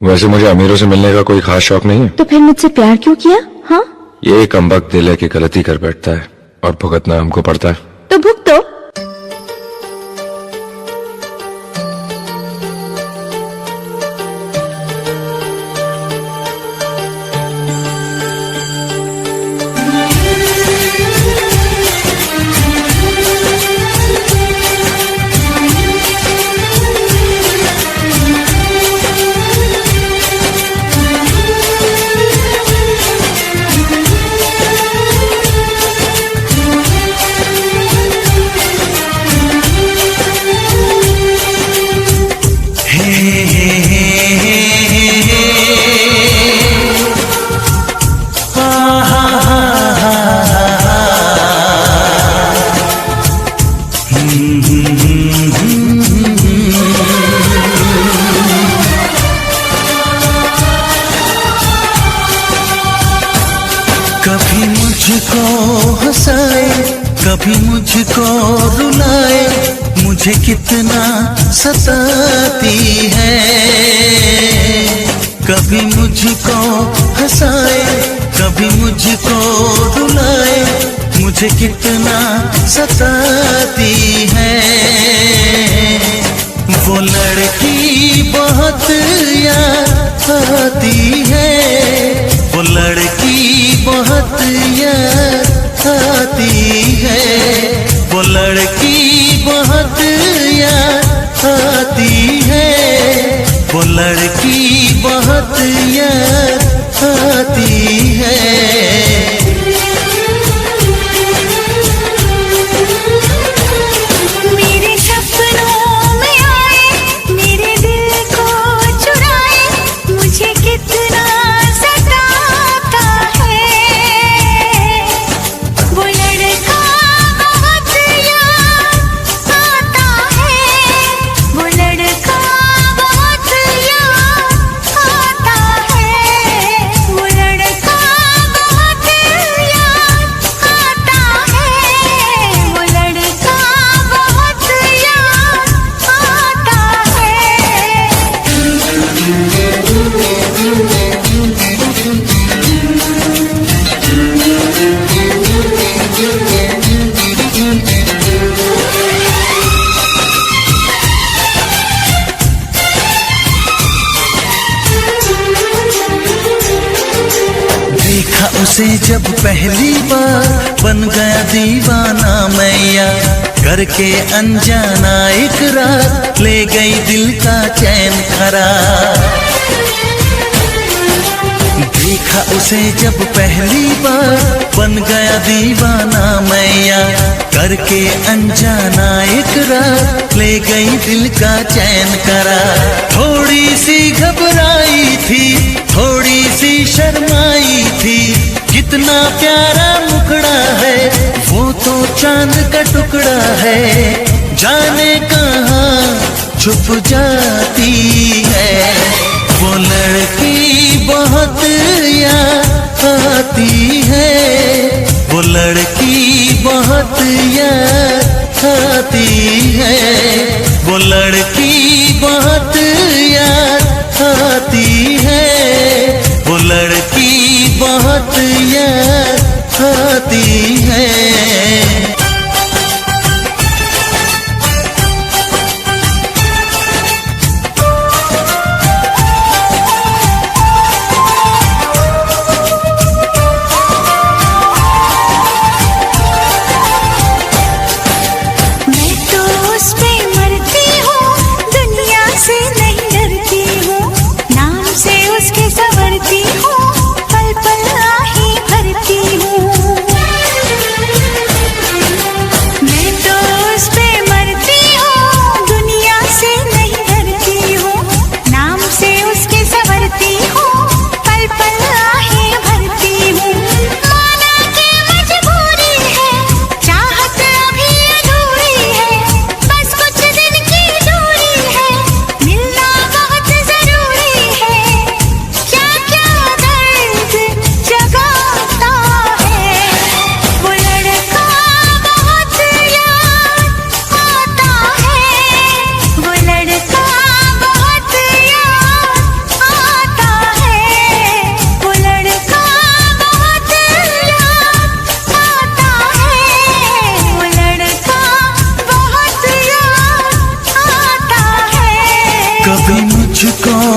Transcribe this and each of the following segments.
वैसे मुझे अमीरों से मिलने का कोई खास शौक नहीं है। तो फिर मुझसे प्यार क्यों किया? हाँ, ये कमबख्त दिल है कि गलती कर बैठता है और भुगतना हमको पड़ता है। तो भुगतो। कभी मुझको हंसाए, कभी मुझको रुलाए, मुझे कितना सताती है। कभी मुझको हंसाए, कभी मुझको रुलाए, मुझे कितना सताती है। वो लड़की बहुत याद आती है, वो लड़की बहुत याद आती है, वो लड़की बहुत याद आती है, वो लड़की बहुत याद आती है। उसे जब पहली बार बन गया दीवाना मैया, करके अनजाना इकरार ले गई दिल का चैन करार। देखा उसे जब पहली बार बन गया दीवाना मैया, करके अनजाना इकरार ले गई दिल का चैन करार। थोड़ी सी घबराई थी, थोड़ी सी शर्माई थी, कितना प्यारा मुखड़ा है, वो तो चांद का टुकड़ा है, जाने कहाँ छुप जाती है। वो लड़की बहुत याद आती है, वो लड़की बहुत याद आती है, वो लड़की बहुत याद आती है, वो लड़की बहुत याद आती है। से नहीं डरती हूँ, नाम से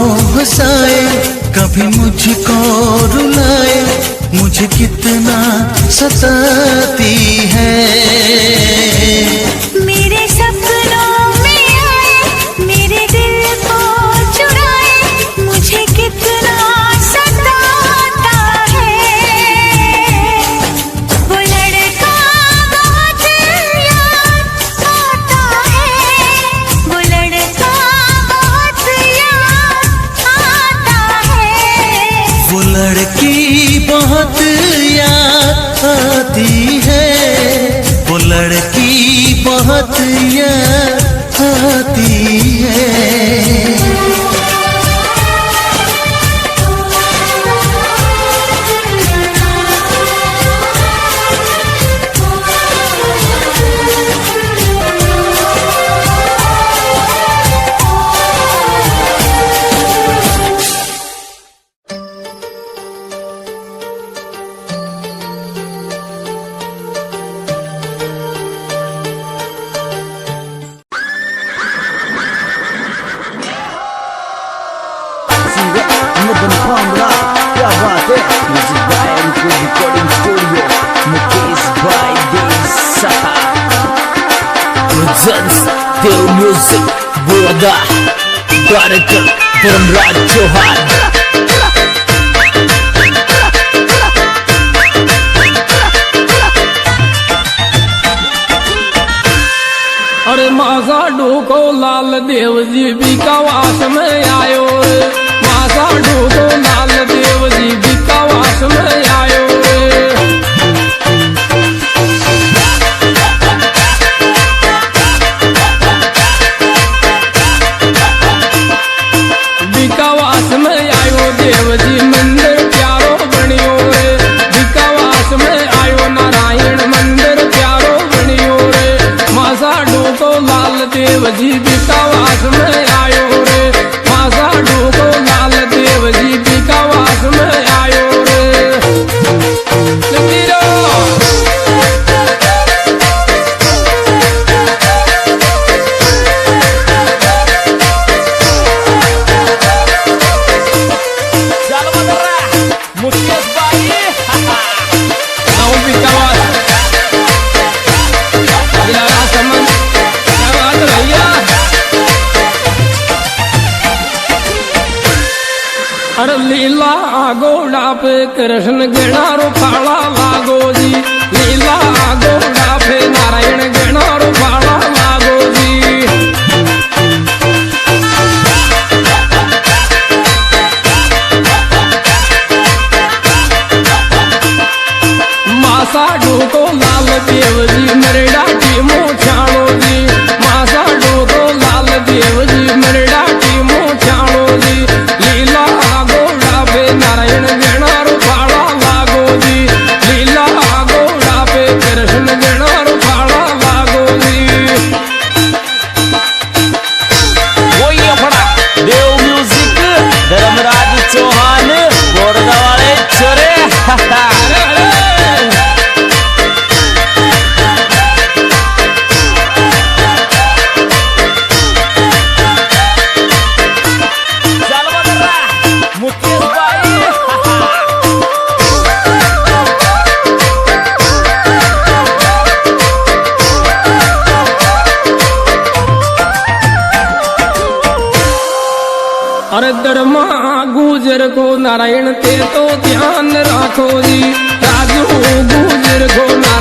हंसाए, कभी मुझको रुलाए, मुझे कितना सताती है। मेरे सपनों में आए, मेरे दिल को चुराए, मुझे कितना सताता है। वो लड़का बहुत याद आता है, वो लड़का बहुत याद आता है। वो लड़की बहुत याद आती है, वो लड़की बहुत याद आती है। मदन भांगड़ा क्या बात है। Music by MK recording studio, Mukesh bhai Desai presents Dev music बोदा डायरेक्टर धर्मराज चौहान। अरे मासा ढूको लाल देव जी भी कवास में आयो रे, मासा ढूको लाल देव जी भी कवास में आयो रे। विकावास में आयो देव जी मंदिर प्यारो बनियो रे, विकावास में आयो नारायण मंदिर प्यारो बनियो रे। मासा ढूको लाल देव जी विकावास में आयो रे, मासा ढूको लाल देव जी विकावास में आयो रे। लतीरो मुकेश भाई आओ विकावास दिलारा समन क्या बात है भैया। अरे लीला गोड़ा पे कृष्ण गेणा रूपाला लागो जी, लीला गोड़ा पे नारायण गेणा रूपाला लागो जी। मासा ढूको लाल देव जी मरड़ा की मोछाणो जी, मासा ढूको लाल देव जी मरड़ा की मोछाणो जी। लीला गोड़ा पे नारायण गेणा रूपाला लागो जी, लीला गोड़ा पे कृष्ण गेणा रूपाला लागो जी। वही अपना देव म्यूजिक धर्मराज चौहान बोरदा वाले छोरे। अरे अरे मुकेश भाई अरे धर्मा गुजर को नारायण ते तो ध्यान राखो जी, राजू गुजर को नारायण